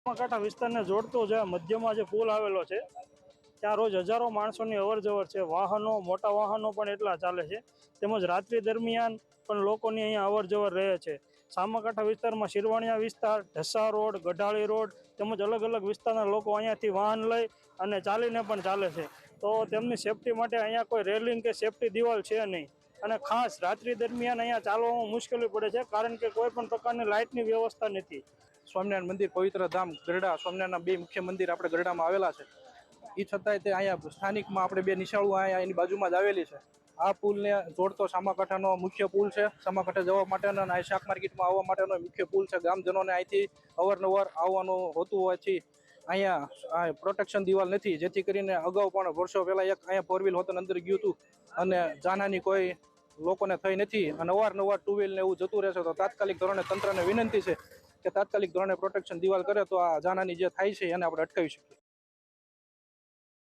કાંઠા વિસ્તારને જોડતો જે મધ્યમાં જે પુલ આવેલો છે ત્યાં રોજ હજારો માણસોની અવરજવર છે. વાહનો, મોટા વાહનો પણ એટલા ચાલે છે. તેમજ રાત્રિ દરમિયાન પણ લોકોની અહીંયા અવરજવર રહે છે. સામાકાંઠા વિસ્તારમાં શિરવાણિયા વિસ્તાર, ઢસા રોડ, ગઢાળી રોડ તેમજ અલગ અલગ વિસ્તારના લોકો અહીંયાથી વાહન લઈ અને ચાલીને પણ ચાલે છે. તો તેમની સેફટી માટે અહીંયા કોઈ રેલિંગ કે સેફટી દિવાલ છે નહીં. અને ખાસ રાત્રિ દરમિયાન અહીંયા ચાલવામાં મુશ્કેલી પડે છે, કારણ કે કોઈ પણ પ્રકારની લાઇટની વ્યવસ્થા નથી. સ્વામિનારાયણ મંદિર, પવિત્ર ધામ ગરડા, સ્વામિનારાયણના બે મુખ્ય મંદિર આપણે ગરડામાં આવેલા છે. એ છતાંય તે અહીંયા સ્થાનિકમાં આપણે બે નિશાળો અહીંયા એની બાજુમાં જ આવેલી છે. આ પુલને જોડતો સામાકાંઠાનો મુખ્ય પુલ છે. સામાકાંઠા જવા માટેનો અને શાક માર્કેટમાં આવવા માટેનો મુખ્ય પુલ છે. ગામજનોને અહીંથી અવારનવાર આવવાનું હોતું હોવાથી અહીંયા પ્રોટેક્શન દિવાલ નથી, જેથી કરીને અગાઉ પણ વર્ષો પહેલાં એક અહીંયા ફોર વ્હીલ હોતન અંદર ગયું હતું અને જાનહાની કોઈ લોકોને થઈ નથી. અને અવારનવાર ટુ વ્હીલ ને એવું જતું રહેશે. તો તાત્કાલિક ધોરણે તંત્રને વિનંતી છે કે તાત્કાલિક ધોરણે પ્રોટેક્શન દિવાલ કરે તો આ જાનહાની જે થાય છે એને આપણે અટકાવી શકીએ.